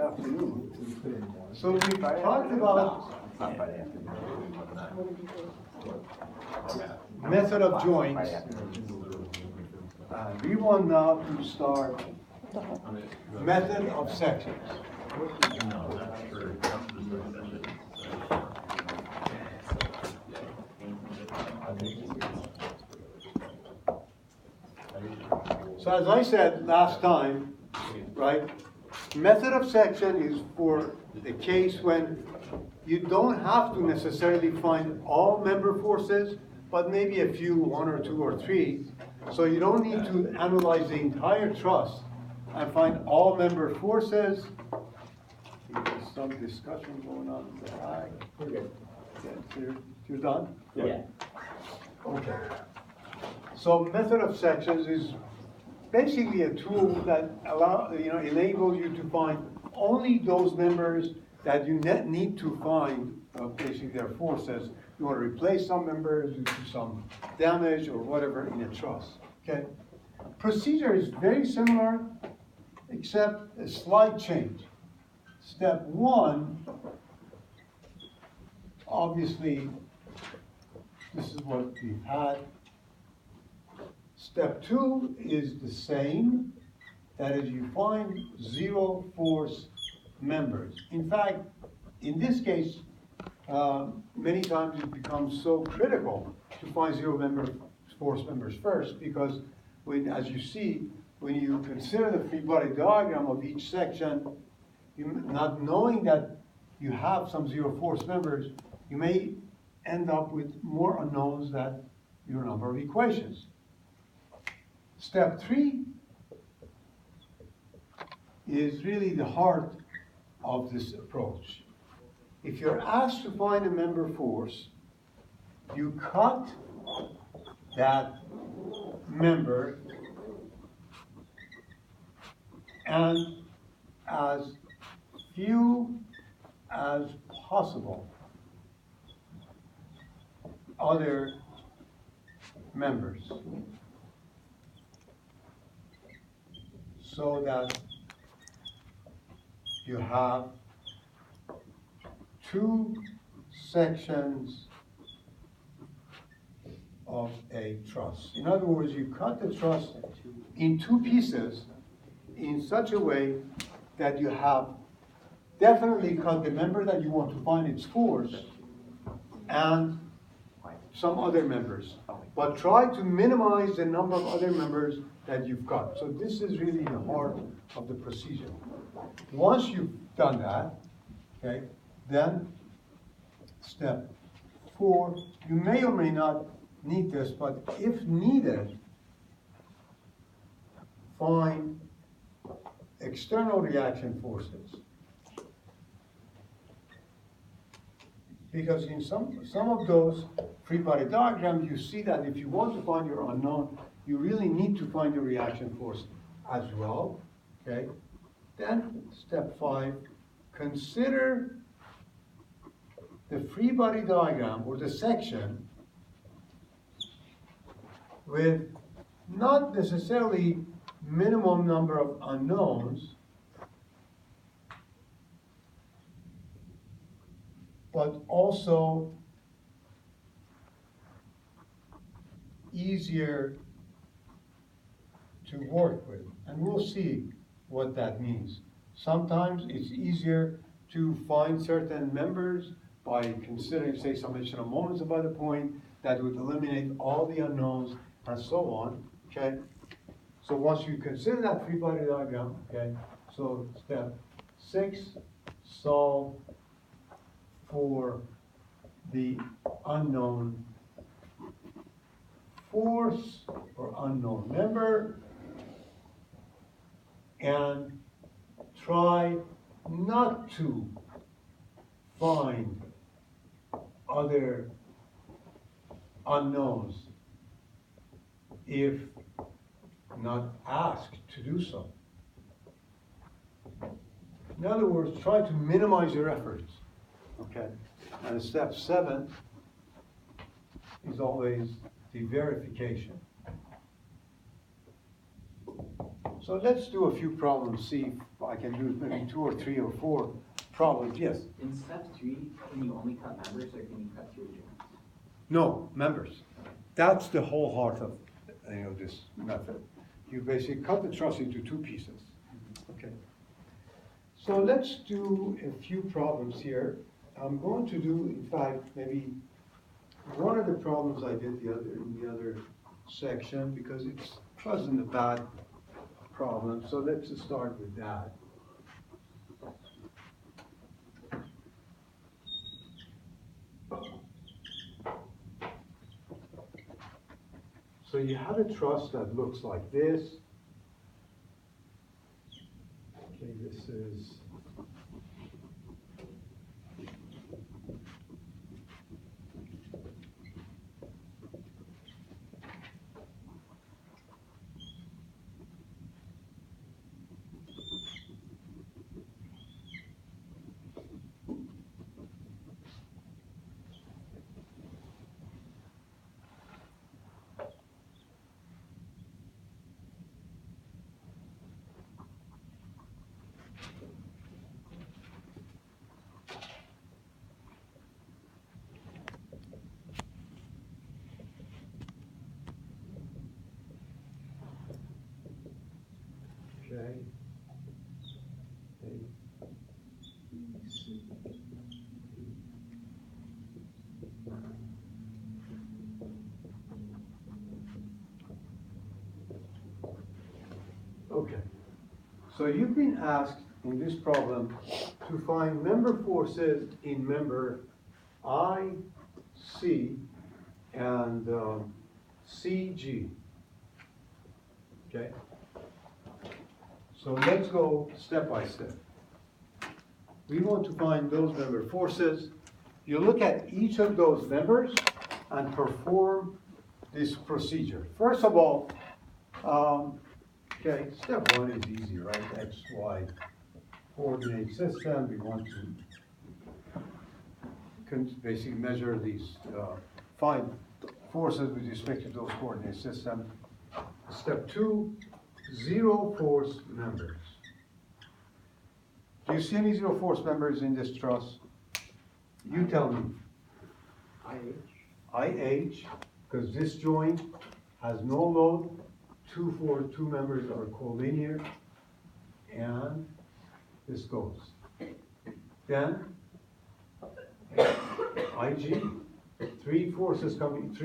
afternoon. So we talked about method of joins. We want now to start method of sections. So as I said last time, right, method of section is for the case when you don't have to necessarily find all member forces, but maybe a few, one or two or three. So you don't need to analyze the entire trust and find all member forces. There's some discussion going on in the back. We're good. Yeah, you're done? Yeah. Okay. So method of sections is basically a tool that enables you to find only those members that you need to find, basically their forces. You want to replace some members due to some damage or whatever in a trust. Okay. Procedure is very similar, except a slight change. Step one, obviously, this is what we've had. Step two is the same, that is you find zero force members. In fact, in this case, many times it becomes so critical to find force members first, because as you see, when you consider the free body diagram of each section, not knowing that you have some zero force members, you may end up with more unknowns than your number of equations. Step three is really the heart of this approach. If you're asked to find a member force, you cut that member and as few as possible other members, so that you have two sections of a truss. In other words, you cut the truss in two pieces in such a way that you have definitely cut the member that you want to find its force and some other members. But try to minimize the number of other members that you've got. So this is really the heart of the procedure. Once you've done that, okay, then step four, you may or may not need this, but if needed, find external reaction forces. Because in some of those free body diagrams, you see that if you want to find your unknown, you really need to find the reaction force as well, okay? Then, step five, consider the free body diagram or the section with not necessarily minimum number of unknowns, but also easier to work with. And we'll see what that means. Sometimes it's easier to find certain members by considering, say, summation of moments about a point that would eliminate all the unknowns and so on, okay? So once you consider that free body diagram, okay, so step 6, solve for the unknown force or unknown member, and try not to find other unknowns if not asked to do so. In other words, try to minimize your efforts. Okay? And step 7 is always the verification. So let's do a few problems, see if I can do maybe 2 or 3 or 4 problems, yes. In step 3, can you only cut members or can you cut through joints? No, members. That's the whole heart of this method. You basically cut the truss into 2 pieces. Okay. So let's do a few problems here. I'm going to do, in fact, maybe one of the problems I did in the other section because it wasn't a bad problem. So let's just start with that. So you have a truss that looks like this. Okay, this is okay. Okay. So you've been asked in this problem to find member forces in member I, C, and CG. Okay? So let's go step by step. We want to find those member forces. You look at each of those members and perform this procedure. First of all, okay, step 1 is easy, right? X, Y coordinate system. We want to basically measure these, find forces with respect to those coordinate systems. Step 2, zero force members. Do you see any zero force members in this truss? You tell me. IH, because this joint has no load. 2 members are collinear, and this goes. Then IG, 3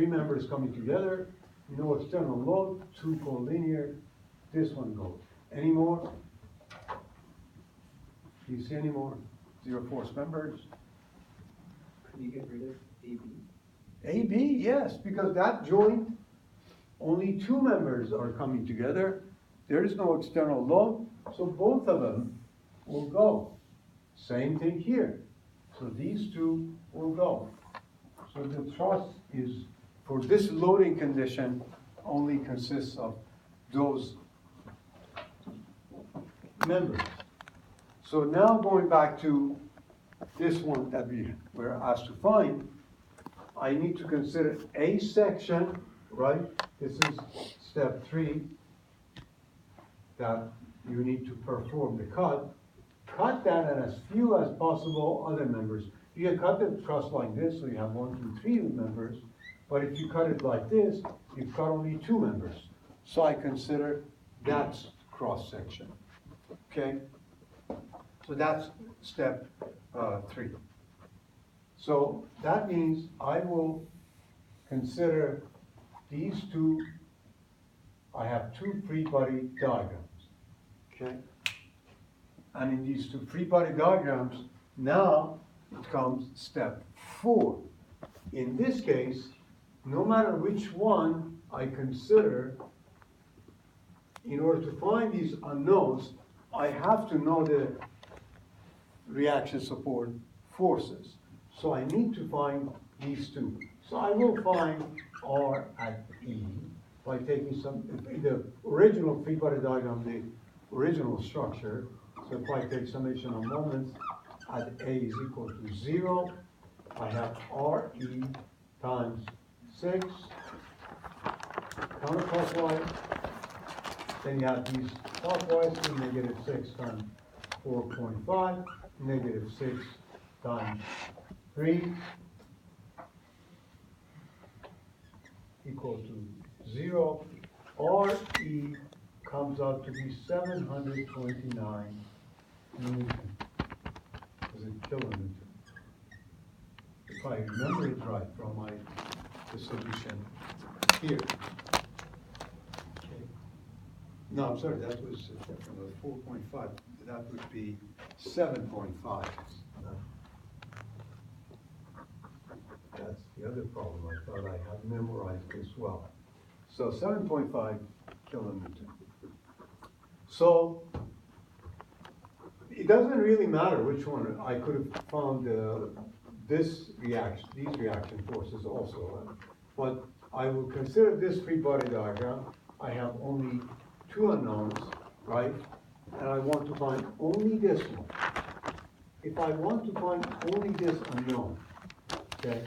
members coming together, no external load, 2 collinear, this one goes. Any more? Do you see any more zero force members? Could you get rid of AB? AB, yes, because that joint, only 2 members are coming together. There is no external load, so both of them will go. Same thing here. So these 2 will go. So the truss is, for this loading condition, only consists of those members. So now going back to this one that we were asked to find, I need to consider a section, right? This is step 3 that you need to perform the cut. Cut that and as few as possible other members. You can cut the truss like this, so you have 1, 2, 3 members. But if you cut it like this, you cut only 2 members. So I consider that's cross section. Okay? So that's step 3. So that means I will consider these 2, I have 2 free body diagrams, okay? And in these 2 free body diagrams, now it comes step 4. In this case, no matter which one I consider, in order to find these unknowns, I have to know the reaction support forces. So I need to find these 2. So I will find R at E by taking the original free body diagram, the original structure. So if I take summation of moments at A is equal to 0, I have RE times 6 counterclockwise. Then you have these clockwise, so negative 6 times 4.5, negative 6 times 3 equal to 0. RE comes out to be 729 Newton as a kilonewton. If I remember it right from the solution here. Okay. No, I'm sorry, that was from the 4.5. That would be 7.5. That's the other problem. I thought I had memorized this well. So 7.5 kilonewton. So it doesn't really matter which one. I could have found these reaction forces also. But I will consider this free body diagram. I have only two unknowns, right? And I want to find only this one. If I want to find only this unknown, okay,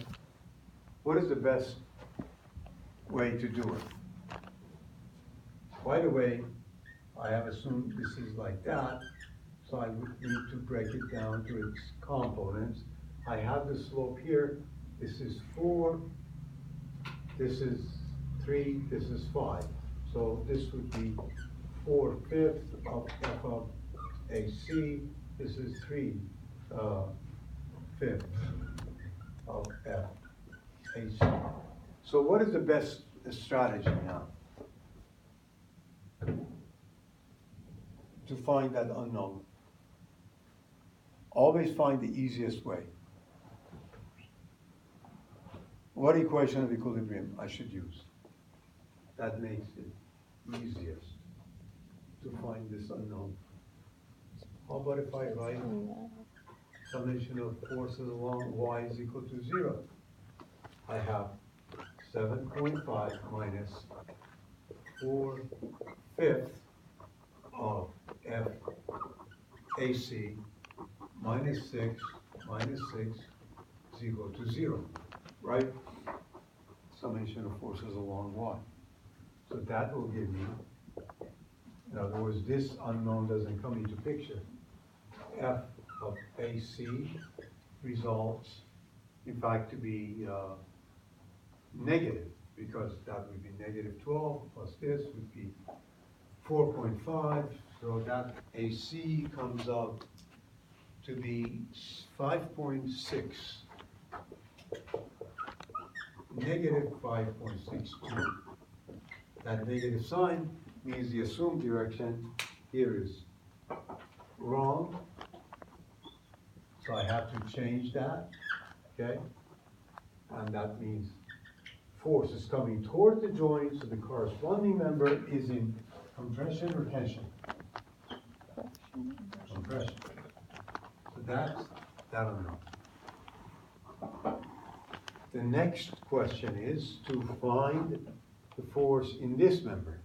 what is the best way to do it? By the way, I have assumed this is like that, so I would need to break it down to its components. I have the slope here. This is 4, this is 3, this is 5. So this would be 4/5 of f of AC. This is 3/5 of f AC. So what is the best strategy now to find that unknown? Always find the easiest way. What equation of equilibrium I should use? That makes it easiest to find this unknown. How about if I write summation of forces along y is equal to 0? I have 7.5 minus 4/5 of f AC minus 6 is equal to 0, right? Summation of forces along y. So that will give me, in other words, this unknown doesn't come into picture. F of AC results, in fact, to be negative, because that would be negative 12 plus this would be 4.5. So that AC comes out to be 5.6, negative 5.62. That negative sign means the assumed direction here is wrong. So I have to change that, okay? And that means force is coming toward the joint, so the corresponding member is in compression or tension? Compression. So that's that unknown. The next question is to find the force in this member.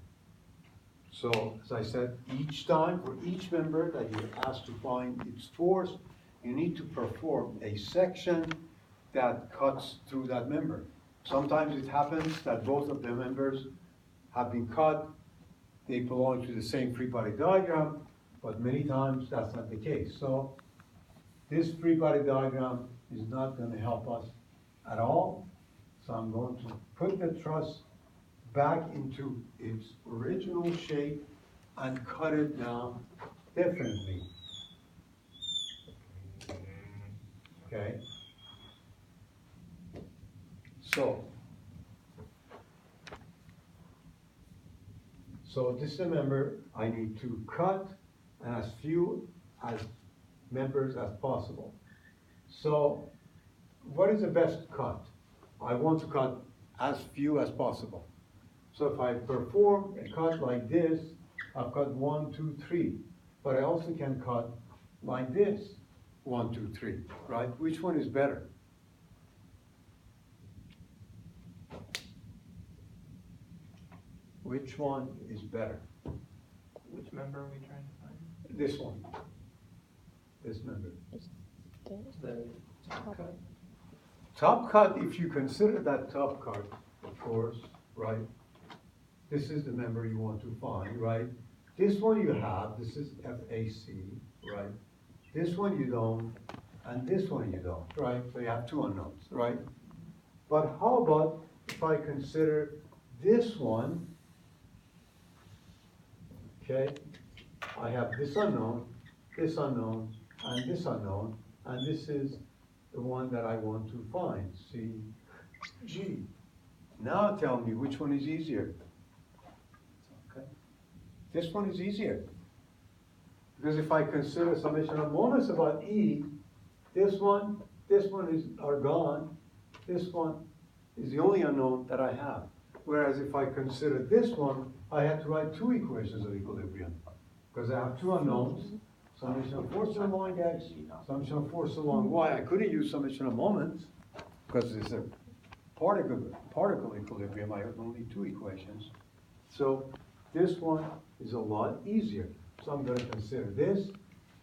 So, as I said, each time, for each member that you're asked to find its force, you need to perform a section that cuts through that member. Sometimes it happens that both of the members have been cut, they belong to the same free body diagram, but many times that's not the case. So, this free body diagram is not going to help us at all. So I'm going to put the truss back into its original shape and cut it down differently. Okay? So this is a member I need to cut and as few as members as possible. So what is the best cut? I want to cut as few as possible. So if I perform a cut like this, I've cut 1, 2, 3. But I also can cut like this, 1, 2, 3, right? Which one is better? Which one is better? Which member are we trying to find? This one. This member. The top cut? Top cut, if you consider that top cut, of course, right? This is the member you want to find, right? This one you have, this is FAC, right? This one you don't, and this one you don't, right? So you have two unknowns, right? But how about if I consider this one, okay? I have this unknown, and this unknown, and this is the one that I want to find, C, G. Now tell me which one is easier. Okay. This one is easier. Because if I consider summation of moments about E, this one are gone. This one is the only unknown that I have. Whereas if I consider this one, I have to write two equations of equilibrium. Because I have two unknowns, summation of force along X, summation of force along Y. I couldn't use summation of moments because it's a particle equilibrium. I have only two equations. So this one is a lot easier. So I'm going to consider this,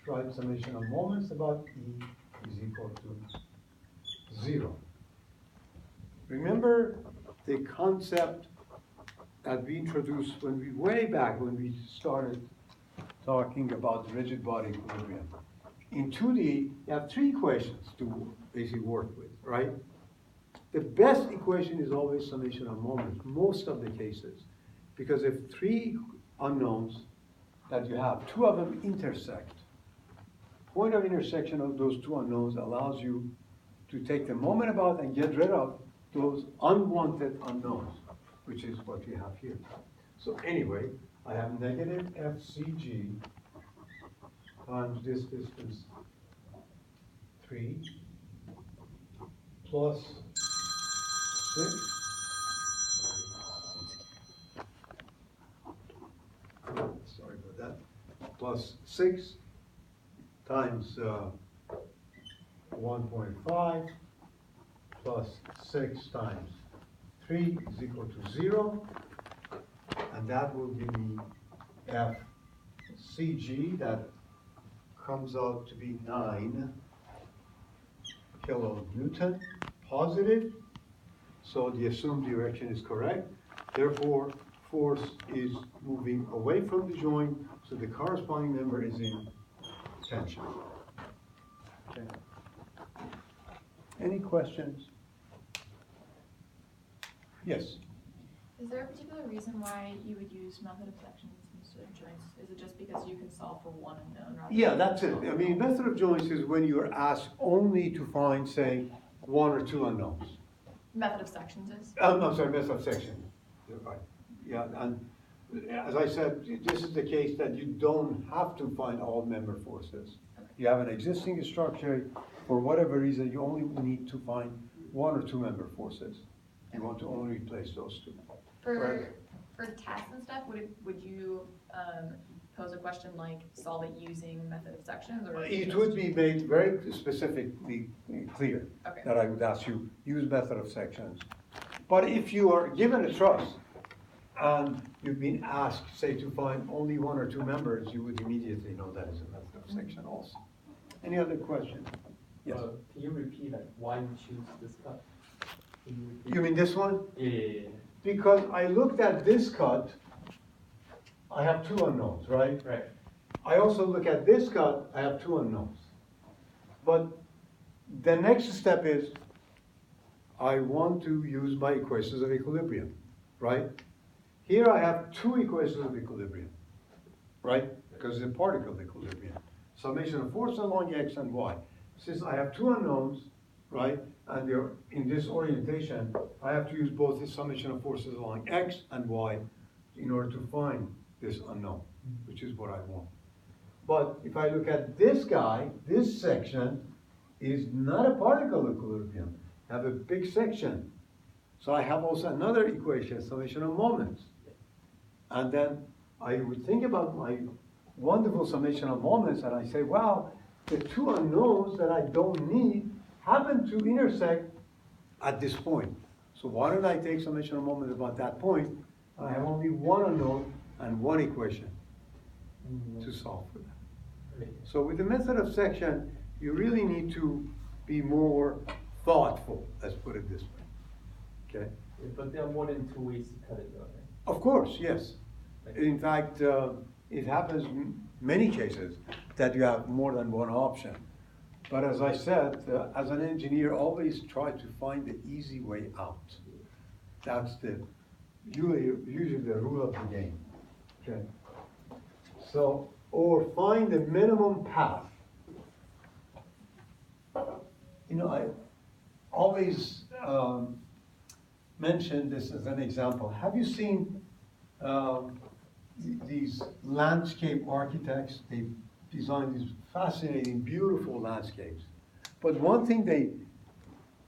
write summation of moments about E is equal to 0. Remember the concept that we introduced way back when we started talking about rigid body equilibrium. In 2D, you have three equations to basically work with, right? The best equation is always summation of moments, most of the cases. Because if three unknowns that you have, two of them intersect, point of intersection of those two unknowns allows you to take the moment about and get rid of those unwanted unknowns, which is what you have here. So anyway, I have negative FCG times this distance 3 plus 6 sorry about that, plus 6 times 1.5 plus 6 times 3 is equal to 0, and that will give me FCG, that comes out to be 9 kilonewton positive, so the assumed direction is correct. Therefore, force is moving away from the joint, so the corresponding member is in tension. Okay. Any questions? Yes? Is there a particular reason why you would use method of sections instead of joints? Is it just because you can solve for one unknown rather Yeah, than that's it. I mean, method of joints is when you're asked only to find, say, one or two unknowns. method of sections is? I'm sorry, method of section. You're right. Yeah, and as I said, this is the case that you don't have to find all member forces. Okay. You have an existing structure, for whatever reason, you only need to find one or two member forces. You want to only replace those two. For tests and stuff, would you pose a question like solve it using method of sections, or? It would be made very specifically clear Okay. that I would ask you, use method of sections. But if you are given a trust and you've been asked, say, to find only one or two members, you would immediately know that is a method of section also. Any other questions? Yes. Can you repeat like why you choose this cut? You mean this one? Yeah. Because I looked at this cut, I have two unknowns, right? Right. I also look at this cut, I have two unknowns. But the next step is, I want to use my equations of equilibrium, right? Here I have two equations of equilibrium, right? Because it's a particle equilibrium. Summation of force along X and Y. Since I have two unknowns, right? And they're in this orientation, I have to use both the summation of forces along X and Y in order to find this unknown, which is what I want. But if I look at this guy, this section is not a particle equilibrium. I have a big section. So I have also another equation, summation of moments. And then I would think about my wonderful summation of moments, and I say, wow, the two unknowns that I don't need happen to intersect at this point. So why don't I take summation of moments about that point? I have only one unknown and one equation to solve for that. So with the method of section, you really need to be more thoughtful, let's put it this way. Okay? But there are more than two ways to cut it though, right? Of course, yes. In fact, it happens in many cases that you have more than one option. But as I said, as an engineer, always try to find the easy way out. That's usually the rule of the game. Okay. So, or find the minimum path. You know, I always mention this as an example. Have you seen these landscape architects? They design these fascinating, beautiful landscapes. But one thing they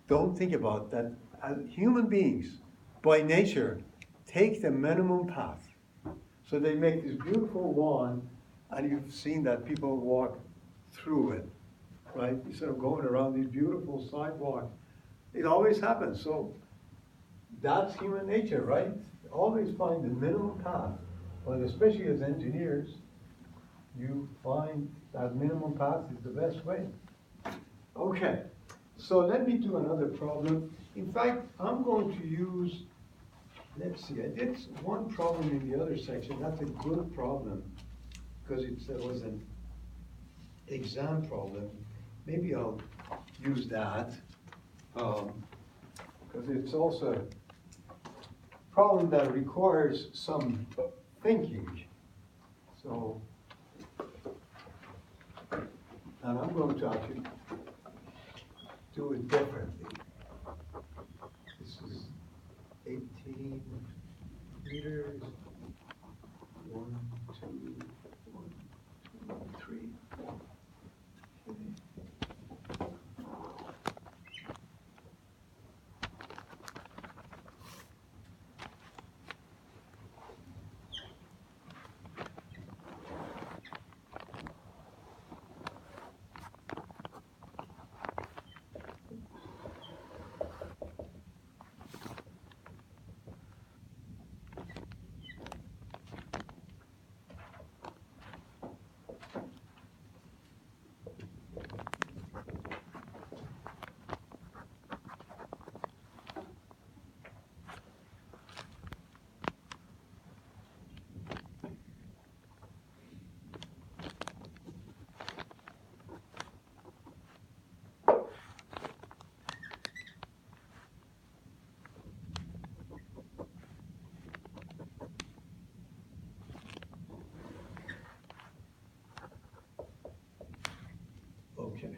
don't think about, that as human beings, by nature, take the minimum path. So they make this beautiful lawn, and you've seen that people walk through it, right? Instead of going around these beautiful sidewalks. It always happens. So that's human nature, right? Always find the minimum path. But especially as engineers, you find that minimum path is the best way. Okay, so let me do another problem. In fact, I'm going to use, let's see, I did one problem in the other section. That's a good problem because it was an exam problem. Maybe I'll use that because it's also a problem that requires some thinking. So, and I'm going to actually do it differently. This is 18 meters. 1, 2, 1, 2, 3. Okay. Okay.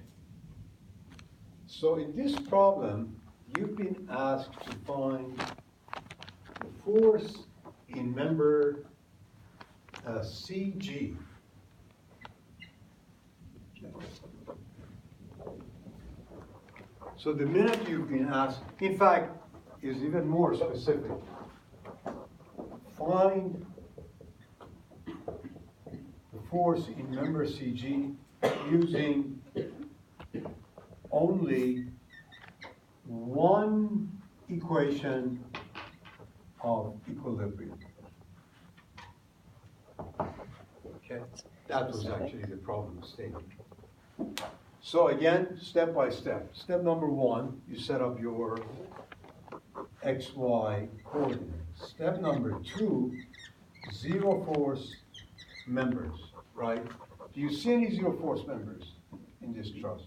So in this problem, you've been asked to find the force in member CG. Okay. So the minute you've been asked, in fact, is even more specific. Find the force in member CG using only one equation of equilibrium. Okay, that was actually the problem statement. So again, step by step. Step number 1, you set up your XY coordinates. Step number 2, zero force members, right? Do you see any zero force members in this truss?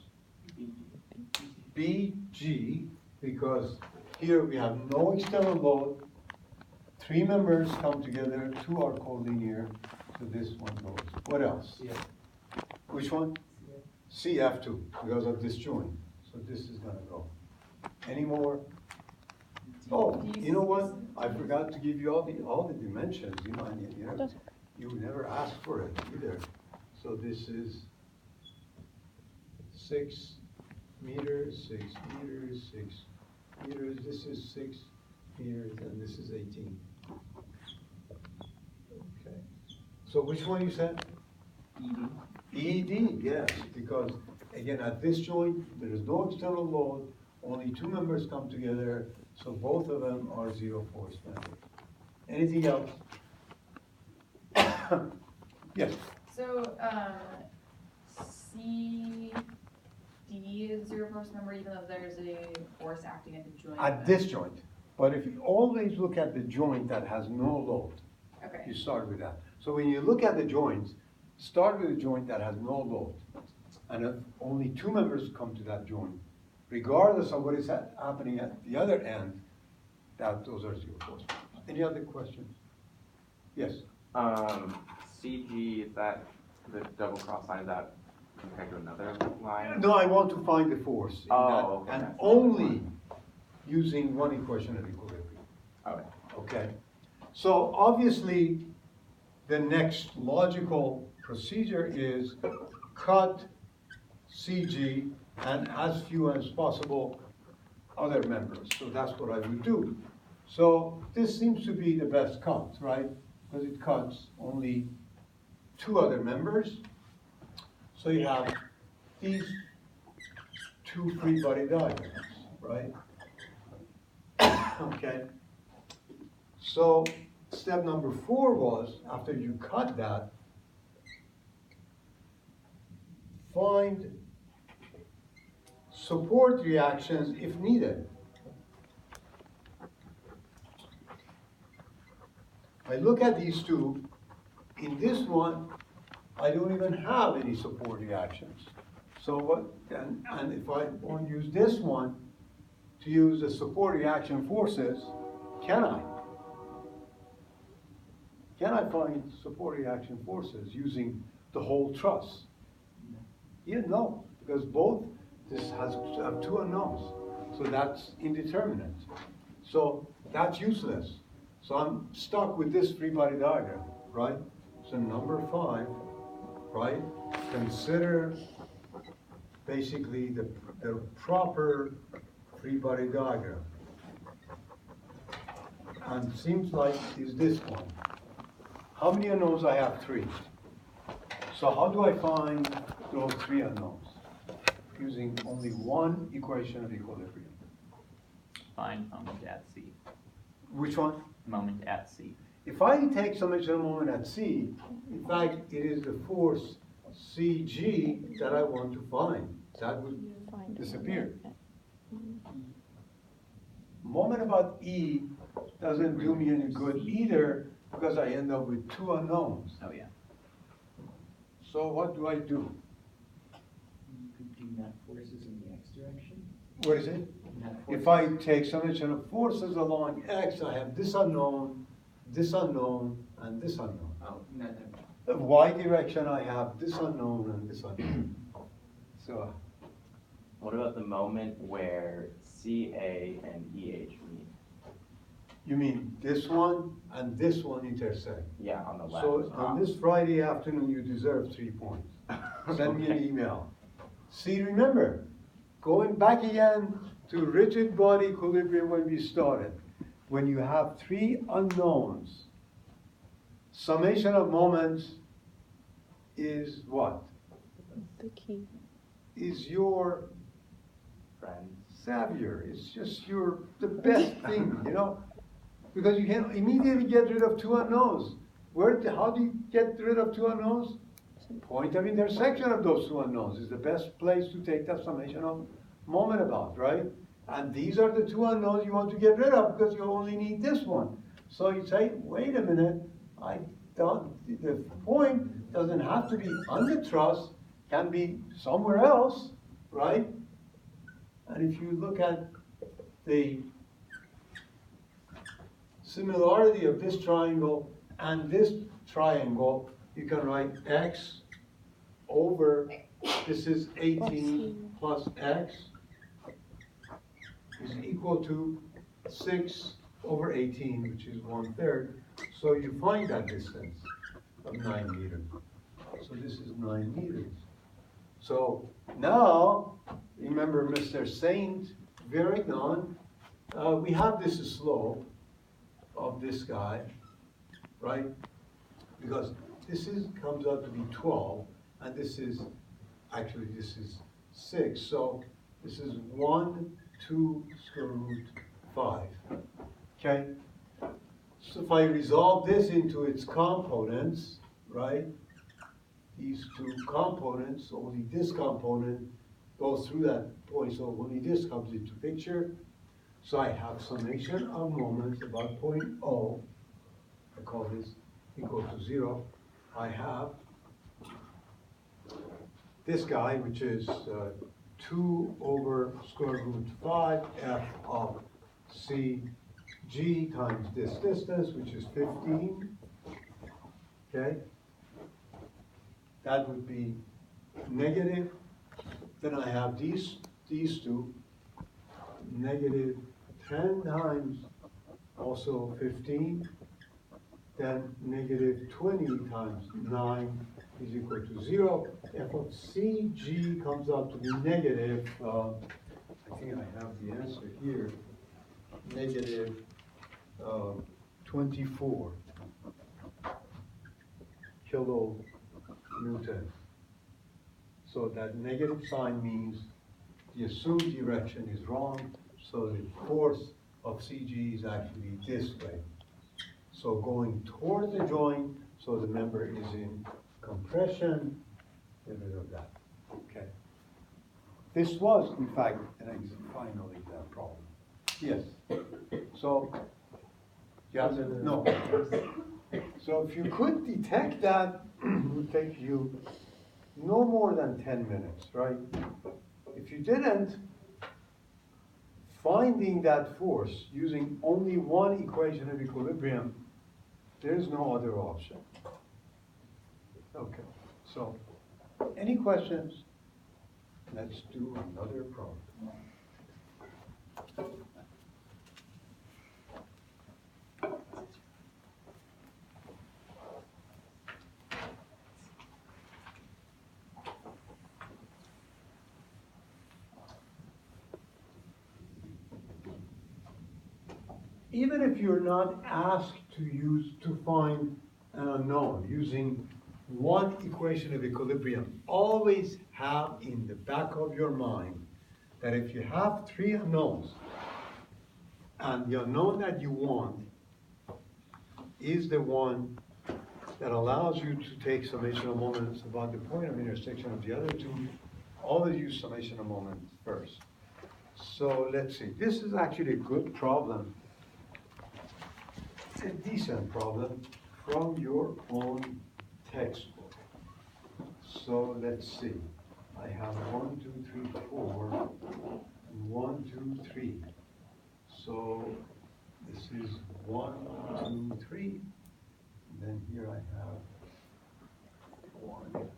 BG, because here we have no external load. 3 members come together, 2 are collinear, so this one goes. What else? Yeah. Which one? CF2, because of this joint. So this is gonna go. Any more? Oh, you know what? I forgot to give you all the dimensions, you know, and you never asked for it either. So this is 6 meters, 6 meters, 6 meters. This is 6 meters, and this is 18. Okay. So which one you said? ED, yes, because again, at this joint, there is no external load, only 2 members come together, so both of them are zero force members. Anything else? Yes. So, CD is zero force member, even though there's a force acting at the joint? At this joint, but if you always look at the joint that has no load, Okay. you start with that. So when you look at the joints, start with a joint that has no load, and if only two members come to that joint, regardless of what is happening at the other end, those are zero force. Any other questions? Yes? CG, is that the double cross line, is that compared to another line? No, I want to find the force in Oh, that, and okay. only using one equation of equilibrium. Okay. Okay? So obviously, the next logical procedure is cut CG and as few as possible other members. So that's what I would do. So this seems to be the best cut, right? Because it cuts only two other members. So you have these two free body diagrams, right? Okay. So step number 4 was, after you cut that, find support reactions if needed. I look at these two. In this one, I don't even have any support reactions. So what, and if I want to use this one to use the support reaction forces, can I? Can I find support reaction forces using the whole truss? Yeah, no, because both this have two unknowns. So that's indeterminate. So that's useless. So I'm stuck with this free body diagram, right? So number 5, right? Consider basically the proper free body diagram. And seems like is this one. How many unknowns? I have 3. So how do I find those 3 unknowns? Using only one equation of equilibrium. Find moment at C. Which one? Moment at C. If I take summation of moment at C, in fact, it is the force CG that I want to find. That would disappear. Moment about E doesn't do me any good either because I end up with 2 unknowns. Oh, yeah. So what do I do? You could do net forces in the x direction. What is it? Net If forces. I take summation of forces along X, I have this unknown, and this unknown. Oh, no, no. The Y direction, I have this unknown and this unknown. So, What about the moment where CA and EH meet? you mean this one and this one intersect? Yeah, on the left. So on this Friday afternoon, you deserve 3 points. Send me an Okay. email. See, remember, going back again to rigid body equilibrium when we started, when you have 3 unknowns, summation of moments is what? The key. Is your Friends. savior. It's just the best thing, you know? Because you can immediately get rid of 2 unknowns. How do you get rid of 2 unknowns? Point of intersection of those 2 unknowns is the best place to take that summation of moment about, right? And these are the 2 unknowns you want to get rid of because you only need this one. So you say, wait a minute, the point doesn't have to be on the truss, can be somewhere else, right? And if you look at the similarity of this triangle and this triangle, you can write x over, this is 18 plus x is equal to 6 over 18, which is 1/3. So you find that distance of 9 meters. So this is 9 meters. So now, remember Mr. Saint Verignon, we have this slope of this guy, right? Because this comes out to be 12, and this is 6. So this is 1, 2 square root 5. Okay? So if I resolve this into its components, right? These 2 components, only this component goes through that point, so only this comes into picture. So I have summation of moments about point O. I call this equal to 0. I have this guy, which is 2 over square root 5 f of CG times this distance, which is 15, okay? That would be negative. Then I have these two, negative 10 times also 15, then negative 20 times 9 is equal to 0. F of CG comes out to be negative, I think I have the answer here, negative 24 kilonewton. So that negative sign means the assumed direction is wrong, so the force of CG is actually this way. So going toward the joint, so the member is in compression, get rid of that, okay. This was, in fact, an final exam problem. Yes, so, yes, no. So if you could detect that, it would take you no more than 10 minutes, right? If you didn't, finding that force using only one equation of equilibrium, there's no other option. Okay, so any questions? Let's do another problem. Even if you're not asked to find an unknown using one equation of equilibrium, always have in the back of your mind that if you have 3 unknowns and the unknown that you want is the one that allows you to take summation of moments about the point of intersection of the other two, always use summation of moments first. So let's see, this is actually a good problem. It's a decent problem from your own textbook. So let's see. I have 1, 2, 3, 4, and 1, 2, 3. So this is 1, 2, 3. And then here I have 1.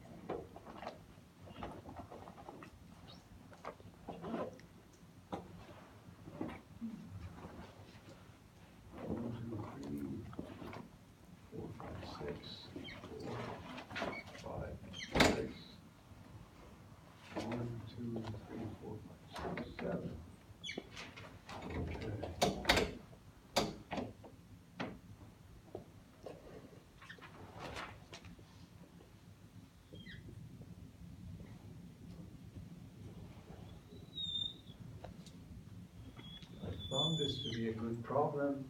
Found this to be a good problem,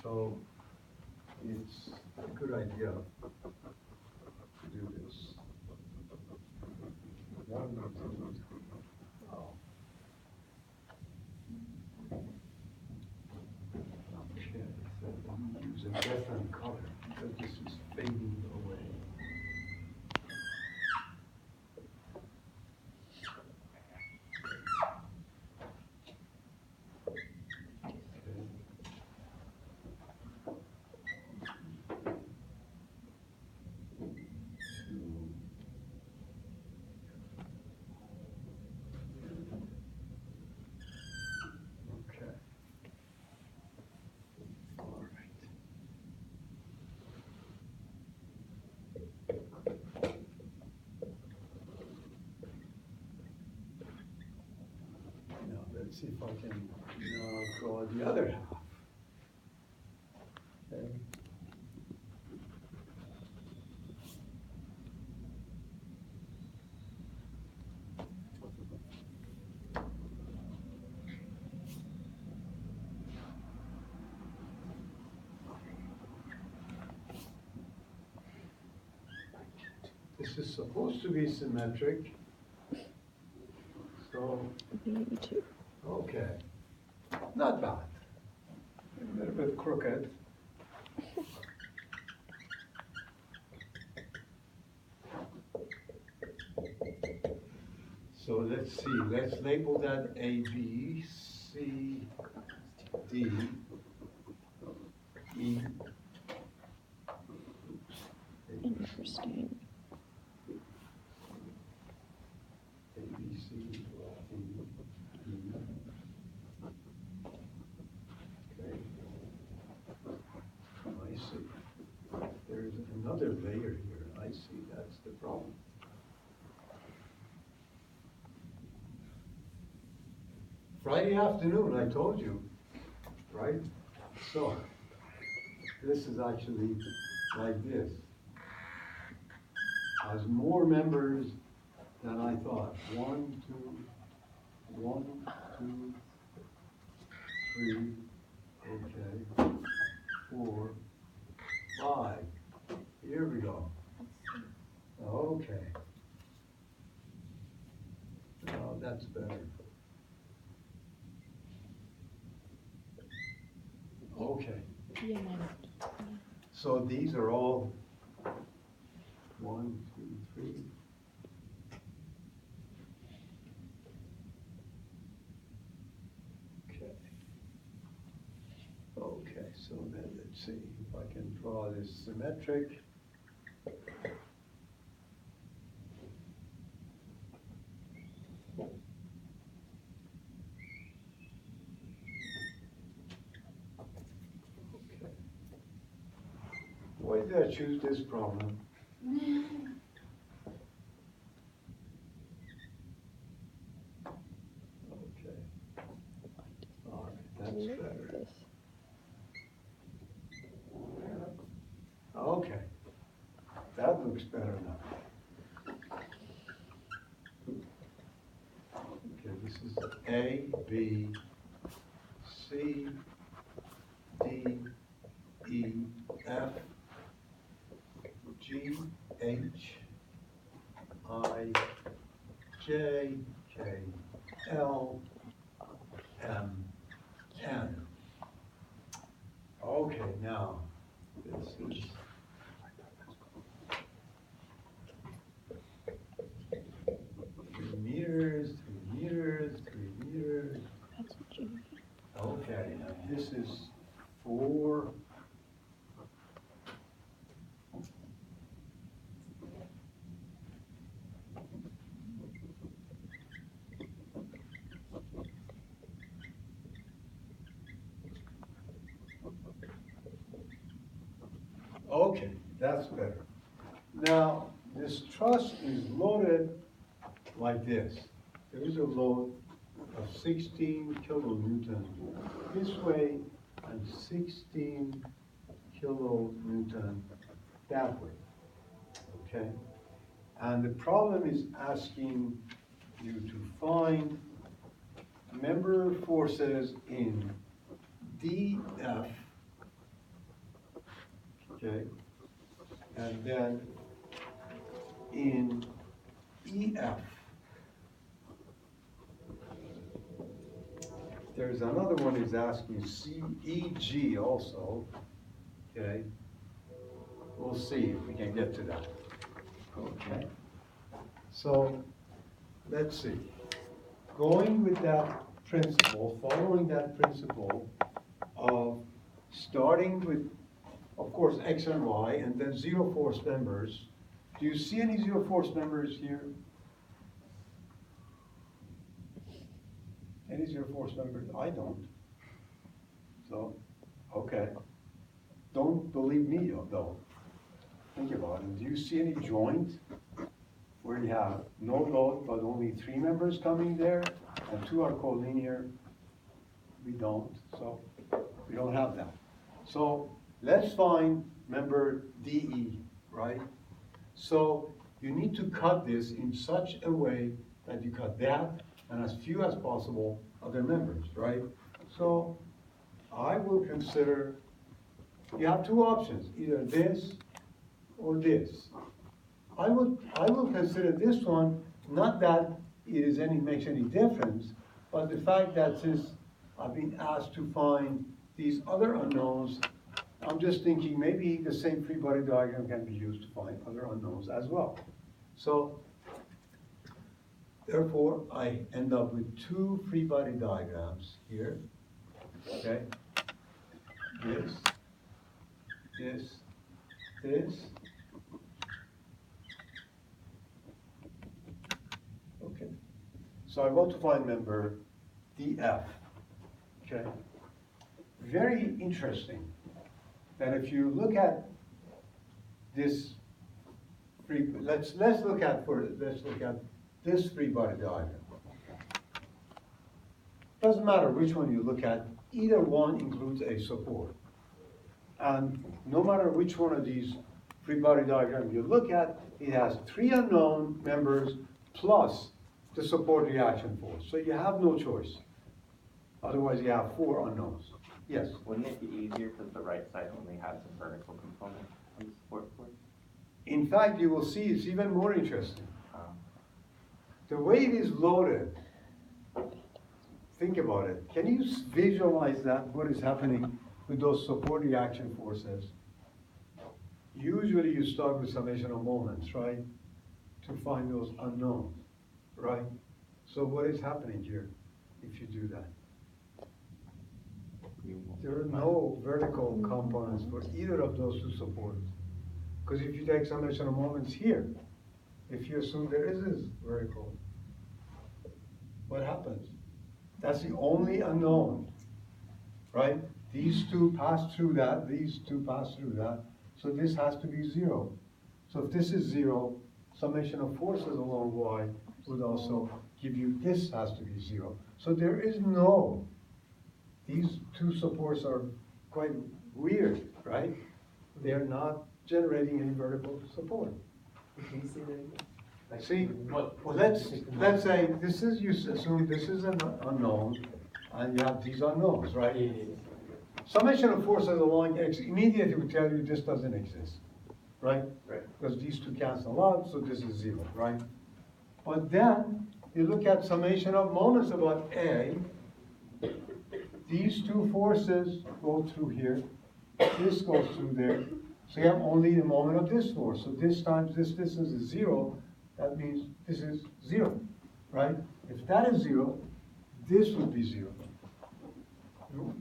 so it's a good idea to do this. 1, 2, 3. Oh. Okay, so let me use a different color because this is fading away. Let's see if I can now draw the other half. Okay. This is supposed to be symmetric. So, okay, not bad. A little bit crooked. So let's see, let's label that A, B, C, D, E. Interesting. A, B, C, D, E. Okay. I see. There's another layer here. I see, that's the problem. Friday afternoon, I told you, right? So, this is actually like this. Has more members than I thought. 1, 2, 3, okay, 4, 5. Here we go. Okay. Now that's better. Okay. Yeah, mine. So these are all 1, 2, 3. Okay. Okay, so then let's see if I can draw this symmetric. Okay. Why did I choose this problem? Okay. All right, that's Look at better. this. Okay. That looks better now. Okay, this is A, B, C, D, E, F, G, H, I, J, K, L, M, N. Okay, now, this is 3 meters, 3 meters, 3 meters. That's what you mean. Okay, now this is 4. Okay, that's better. Now, this truss is loaded like this. There is a load of 16 kilonewton this way and 16 kilonewton that way, okay? And the problem is asking you to find member forces in DF, okay? And then in EF. There's another one is asking CEG also, okay? We'll see if we can get to that, okay? So, let's see. Going with that principle, following that principle of starting with, of course, X and Y, and then zero force members. Do you see any zero force members here? Any zero force members? I don't. So, okay. Don't believe me though. Think about it. Do you see any joint where you have no load but only 3 members coming there and 2 are collinear? We don't. So we don't have that. So let's find member DE, right? So you need to cut this in such a way that you cut that and as few as possible other members, right? So I will consider, you have 2 options, either this or this. I will consider this one, not that it is makes any difference, but the fact that since I've been asked to find these other unknowns, I'm just thinking maybe the same free body diagram can be used to find other unknowns as well. So Therefore, I end up with two free body diagrams here, okay? This, this. Okay. So I want to find member DF, okay? Very interesting that if you look at this let's look at this free body diagram. Doesn't matter which one you look at, either one includes a support. And no matter which one of these free body diagrams you look at, it has three unknown members plus the support reaction force. So you have no choice. Otherwise you have four unknowns. Yes? Wouldn't it be easier because the right side only has a vertical component on the support force? In fact, you will see it's even more interesting. The way it is loaded, think about it. Can you visualize that, what is happening with those support reaction forces? Usually you start with summation of moments, right? To find those unknowns, right? So what is happening here if you do that? There are no vertical components for either of those two supports. Because if you take summation of moments here, if you assume there is this vertical, what happens? That's the only unknown, right? These two pass through that, these two pass through that, so this has to be zero. So if this is zero, summation of forces along y would also give you this has to be zero. So there is no, these two supports are quite weird, right? They're not generating any vertical support. Can you say that again? Like, See, what let's say this is, you assume this is an unknown, and you have these unknowns, right? Yeah. Summation of forces along x immediately would tell you this doesn't exist, right? Right. Because these two cancel out, so this is zero, right? But then you look at summation of moments about A. These two forces go through here, this goes through there, so you have only the moment of this force. So this times this distance is zero, that means this is zero, right? If that is zero, this would be zero.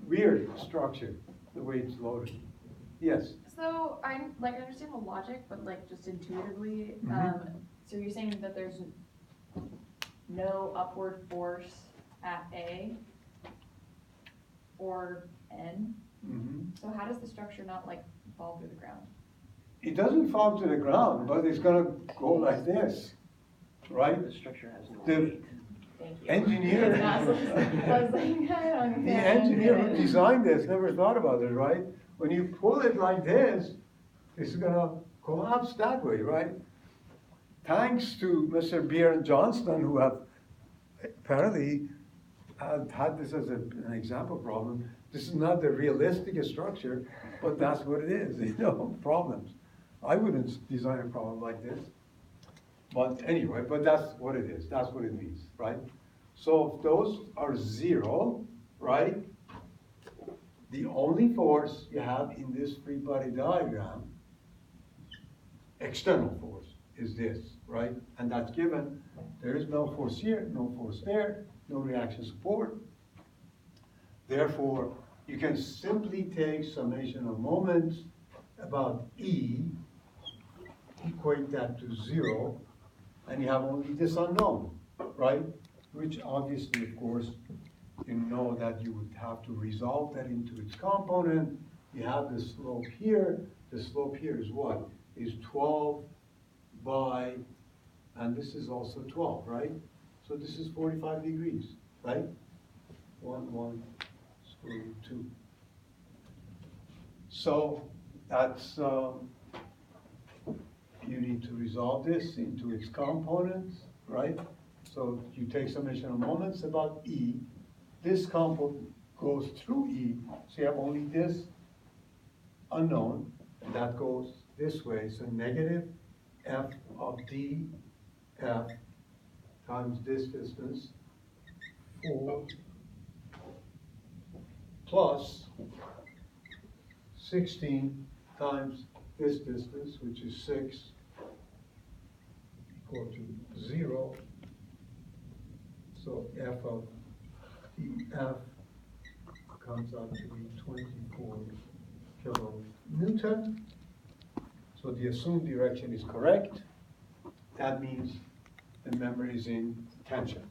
Weird structure, the way it's loaded. Yes? So I understand the logic, but like just intuitively, so you're saying that there's no upward force at A or N? So how does the structure not like fall through the ground? It doesn't fall to the ground, but it's gonna go like this, right? The structure has no The weight. Thank you. engineer, I was like, I don't the understand. engineer who designed this never thought about it, right? When you pull it like this, it's gonna collapse that way, right? Thanks to Mr. Beer and Johnston, who have apparently had this as an example problem. This is not the realistic structure, but that's what it is, you know, problems. I wouldn't design a problem like this. But anyway, but that's what it is, that's what it means, right? So if those are zero, right? The only force you have in this free body diagram, external force, is this, right? And that's given. There is no force here, no force there, no reaction support. Therefore, you can simply take summation of moments about E, equate that to zero, and you have only this unknown, right? Which obviously, of course, you know that you would have to resolve that into its component. You have the slope here. The slope here is what? Is 12 by, and this is also 12, right? So this is 45 degrees, right? 1 square root 2. So that's, you need to resolve this into its components, right? So you take summation of moments about E. This component goes through E, so you have only this unknown, and that goes this way. So negative F of D F times this distance, 4 plus 16 times this distance, which is 6, equal to 0, So F of dF comes out to be 24 kilonewton. So the assumed direction is correct. That means the member is in tension.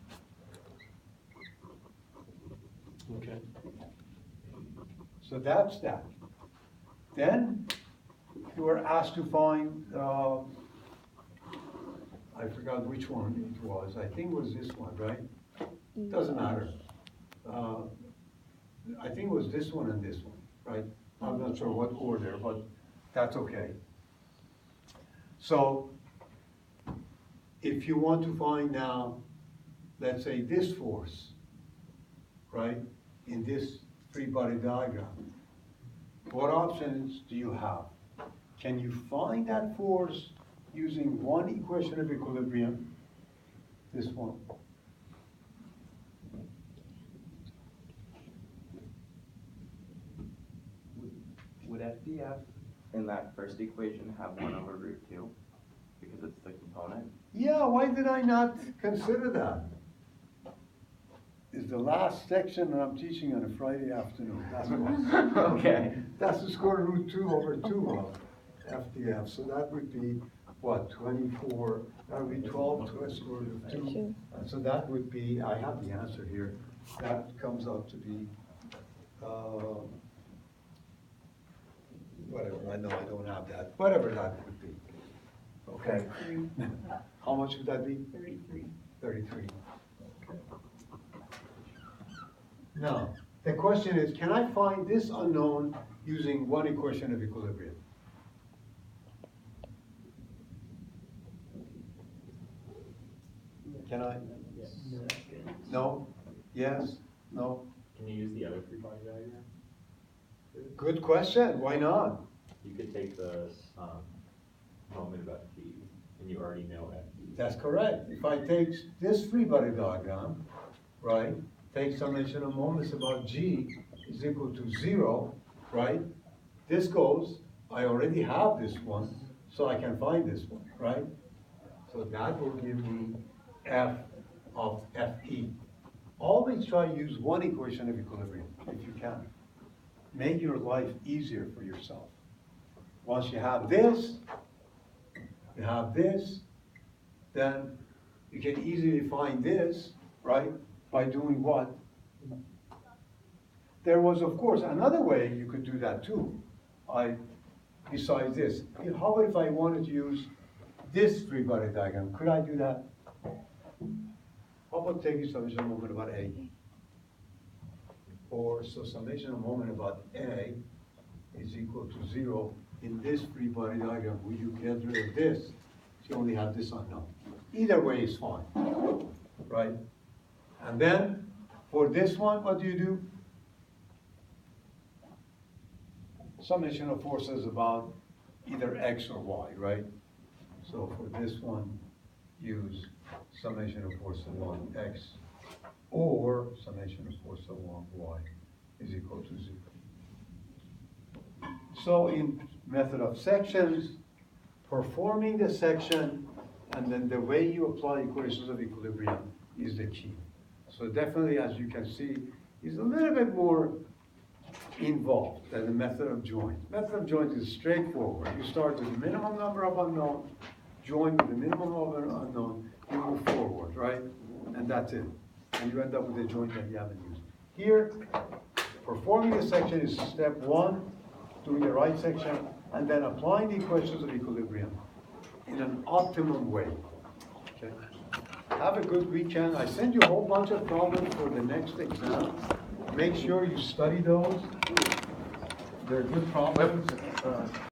Okay. So that's that. Then you were asked to find, I forgot which one it was. I think it was this one, right? Doesn't matter. I think it was this one and this one, right? I'm not sure what order, but that's okay. So if you want to find now, let's say this force, right, in this free body diagram, what options do you have? Can you find that force using one equation of equilibrium, this one? Would FDF in that first equation have 1 over root 2? Because it's the component? Yeah, why did I not consider that? It's the last section that I'm teaching on a Friday afternoon, that's why. Okay. That's the square root 2 over 2 of FDF, so that would be, what, 24, that would be 12 to the square root of 2. So that would be, I have the answer here, that comes out to be, whatever, I know I don't have that, whatever that would be. Okay. How much would that be? 33. 33. Okay. Now, the question is, can I find this unknown using one equation of equilibrium? Can I? Yes. No? Yes? No? Can you use the other free body diagram? Good question, why not? You could take the moment of FT, and you already know FT. That's correct. If I take this free body diagram, right, take summation of moments about G is equal to 0, right? This goes, I already have this one, so I can find this one, right? So that will give me F of Fe. Always try to use one equation of equilibrium, if you can. Make your life easier for yourself. Once you have this, then you can easily find this, right? By doing what? There was, of course, another way you could do that too. Besides this, how about if I wanted to use this free body diagram? Could I do that? How about taking summation of moment about A? Or so summation of moment about A is equal to 0 in this free body diagram. Will you get rid of this? You only have this unknown. Either way is fine, right? And then for this one, what do you do? Summation of forces about either X or Y, right? So for this one, use summation of force along X or summation of force along Y is equal to 0. So in method of sections, performing the section and then the way you apply equations of equilibrium is the key. So definitely, as you can see, is a little bit more involved than the method of joint. Method of joint is straightforward. You start with the minimum number of unknowns, join with the minimum of unknown, you move forward, right? And that's it. And you end up with a joint that you haven't used. Here, performing the section is step 1, doing the right section, and then applying the equations of equilibrium in an optimum way. Okay? Have a good weekend. I send you a whole bunch of problems for the next exam. Make sure you study those. They're good problems.